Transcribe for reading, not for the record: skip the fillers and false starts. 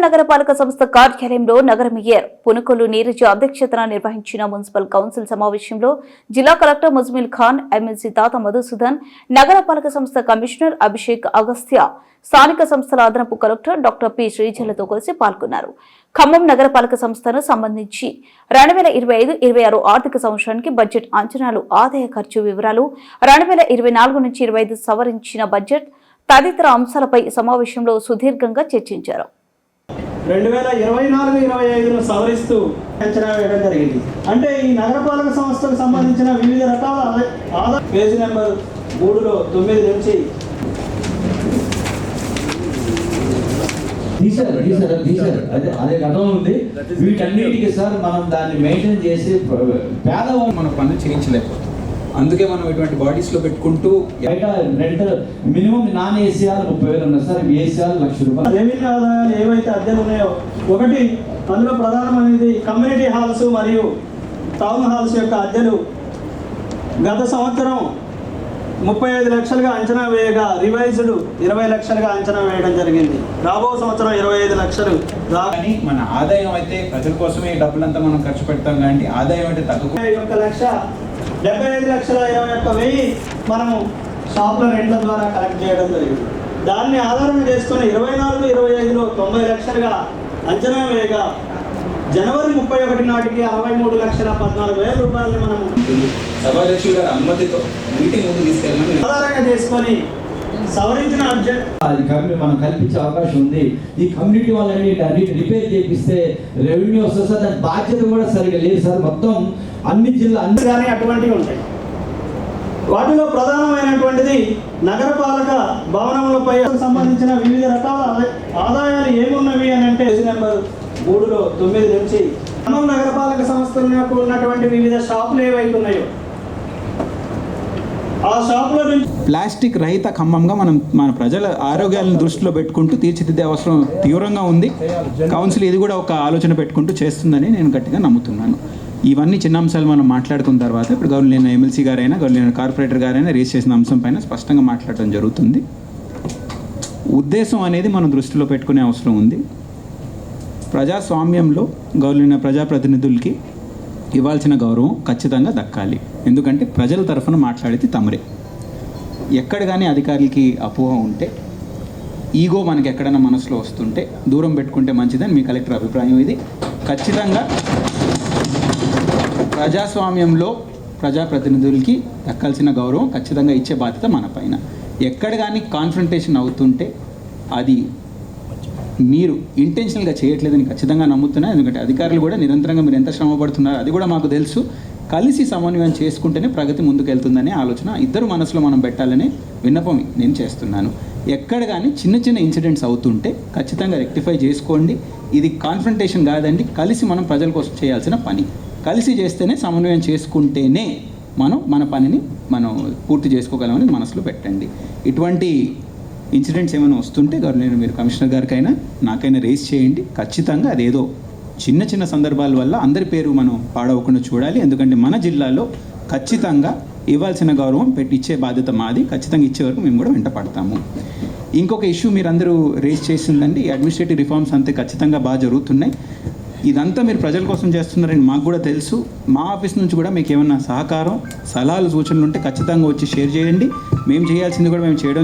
నగరపాలక సంస్థ కార్యాలయంలో నగర మేయర్ పునుకొల్లు నీరజ అధ్యక్షతన నిర్వహించిన మున్సిపల్ కౌన్సిల్ సమావేశంలో జిల్లా కలెక్టర్ ముజ్మిల్ ఖాన్, ఎమ్మెల్సీ తాత మధుసూదన్, నగరపాలక సంస్థ కమిషనర్ అభిషేక్ అగస్త్య, స్థానిక సంస్థల అదనపు కలెక్టర్ డాక్టర్ పి శ్రీజలతో కలిసి పాల్గొన్నారు. ఖమ్మం నగరపాలక సంస్థను సంబంధించి 2025-26 ఆర్థిక సంవత్సరానికి బడ్జెట్ అంచనాలు, ఆదాయ ఖర్చు వివరాలు, 2024 నుంచి 25 సవరించిన బడ్జెట్ తదితర అంశాలపై సమావేశంలో సుదీర్ఘంగా చర్చించారు. 2024-25 సవరిస్తూ అంచనా వేయడం జరిగింది. అంటే ఈ నగరపాలక సంస్థకు సంబంధించిన వివిధ రకాల ఆదాయ పేజీ నెంబర్ 3లో 9 నుంచి అదే గతంలో ఉంది. వీటన్నిటికీ సార్ మనం దాన్ని మెయింటైన్ చేసి పేదవాళ్ళు మన పనులు చేయించలేకపోతాం. అందుకే మనం ఇటువంటి బాడీస్లో పెట్టుకుంటూ బయట రెంట్ మినిమం నాన్ ఏసీఆర్ 30,000 ఉన్నాయి సార్, ఏసీఆర్ ₹1,00,000. రెవెన్యూ ఆదాయాలు ఏవైతే అద్దెలు ఉన్నాయో, ఒకటి అందులో ప్రధానమైనది కమ్యూనిటీ హాల్స్ మరియు టౌన్ హాల్స్ యొక్క అద్దెలు గత సంవత్సరం 35 లక్షలుగా అంచనా వేయగా రివైజ్డ్ 20 లక్షలుగా అంచనా వేయడం జరిగింది. రాబో సంవత్సరం 25 లక్షలు. కానీ మన ఆదాయం అయితే ప్రజల కోసమే డబ్బులంతా మనం ఖర్చు పెడతాం, కానీ ఆదాయం అంటే తగ్గకుండా 1,75,21,000 మనము షాప్ల రెంట్ల ద్వారా కలెక్ట్ చేయడం జరిగింది. దాన్ని ఆధారం చేసుకుని 24-25లో 90 లక్షలుగా అంచనా వేయగా జనవరి 31 నాటికి 63,14,000 రూపాయలని మనం సభాధ్యక్షుల గారి అనుమతితో మీటింగ్ ముందు తీసుకెళ్ళాలని ఆధారంగా చేసుకొని సవరించిన అది మనం కల్పించే అవకాశం ఉంది. ఈ కమ్యూనిటీ వాళ్ళని రిపేర్ చేపిస్తే రెవెన్యూ వస్తుంది సార్. దాని బాధ్యత కూడా సరిగా లేదు సార్. మొత్తం అన్ని జిల్లా అన్ని కానీ అటువంటివి ఉంటాయి. వాటిలో ప్రధానమైనటువంటిది నగరపాలక భవనములపై సంబంధించిన వివిధ రకాల ఆదాయాలు ఏమున్నవి అని అంటే నెంబర్ 3లో 9 నుంచి ఖమ్మం నగరపాలక సంస్థలకు ఉన్నటువంటి వివిధ షాపులు ఏవైతే ఉన్నాయో ఆ షాపుల నుంచి ప్లాస్టిక్ రహిత ఖమ్మంగా మనం మన ప్రజల ఆరోగ్యాలను దృష్టిలో పెట్టుకుంటూ తీర్చిదిద్దే అవసరం తీవ్రంగా ఉంది. కౌన్సిల్ ఇది కూడా ఒక ఆలోచన పెట్టుకుంటూ చేస్తుందని నేను గట్టిగా నమ్ముతున్నాను. ఇవన్నీ చిన్న అంశాలు మనం మాట్లాడుకున్న తర్వాత ఇప్పుడు గవర్నమెంట్ ఎమ్మెల్సీ గారైనా గవర్నమెంట్ కార్పొరేటర్ గారైనా రేస్ చేసిన అంశం పైన స్పష్టంగా మాట్లాడటం జరుగుతుంది. ఉద్దేశం అనేది మనం దృష్టిలో పెట్టుకునే అవసరం ఉంది. ప్రజాస్వామ్యంలో గవర్నమెంట్ ప్రజాప్రతినిధులకి ఇవ్వాల్సిన గౌరవం ఖచ్చితంగా దక్కాలి. ఎందుకంటే ప్రజల తరఫున మాట్లాడితే తమరే. ఎక్కడ కానీ అధికారులకి అపోహ ఉంటే, ఈగో మనకి ఎక్కడైనా మనసులో వస్తుంటే దూరం పెట్టుకుంటే మంచిదని మీ కలెక్టర్ అభిప్రాయం. ఇది ఖచ్చితంగా ప్రజాస్వామ్యంలో ప్రజాప్రతినిధులకి దక్కాల్సిన గౌరవం ఖచ్చితంగా ఇచ్చే బాధ్యత మన పైన. ఎక్కడ కానీ కాన్ఫ్రంటేషన్ అవుతుంటే అది మీరు ఇంటెన్షనల్గా చేయట్లేదని ఖచ్చితంగా నమ్ముతున్నాను. ఎందుకంటే అధికారులు కూడా నిరంతరంగా మీరు ఎంత శ్రమ పడుతున్నారో అది కూడా మాకు తెలుసు. కలిసి సమన్వయం చేసుకుంటేనే ప్రగతి ముందుకెళ్తుందనే ఆలోచన ఇద్దరు మనసులో మనం పెట్టాలనే విన్నపం నేను చేస్తున్నాను. ఎక్కడ కానీ చిన్న చిన్న ఇన్సిడెంట్స్ అవుతుంటే ఖచ్చితంగా రెక్టిఫై చేసుకోండి. ఇది కాన్ఫ్రంటేషన్ కాదండి, కలిసి మనం ప్రజల కోసం చేయాల్సిన పని. కలిసి చేస్తేనే, సమన్వయం చేసుకుంటేనే మన పనిని మనం పూర్తి చేసుకోగలమని మనసులో పెట్టండి. ఇటువంటి ఇన్సిడెంట్స్ ఏమైనా వస్తుంటే గవర్నమెంట్ మీరు కమిషనర్ గారికైనా నాకైనా రేస్ చేయండి. ఖచ్చితంగా అదేదో చిన్న చిన్న సందర్భాల వల్ల అందరి పేరు మనం పాడవకుండా చూడాలి. ఎందుకంటే మన జిల్లాలో ఖచ్చితంగా ఇవ్వాల్సిన గౌరవం ఇచ్చే బాధ్యత మాది. ఖచ్చితంగా ఇచ్చే వరకు మేము కూడా వెంట పడతాము. ఇంకొక ఇష్యూ మీరు అందరూ రేస్ చేసిందండి, అడ్మినిస్ట్రేటివ్ రిఫార్మ్స్ అంతే ఖచ్చితంగా బాగా జరుగుతున్నాయి. ఇదంతా మీరు ప్రజల కోసం చేస్తున్నారని మాకు కూడా తెలుసు. మా ఆఫీస్ నుంచి కూడా మీకు ఏమన్నా సహకారం, సలహాలు, సూచనలు ఉంటే ఖచ్చితంగా వచ్చి షేర్ చేయండి. మేము చేయాల్సింది కూడా మేము చేయడం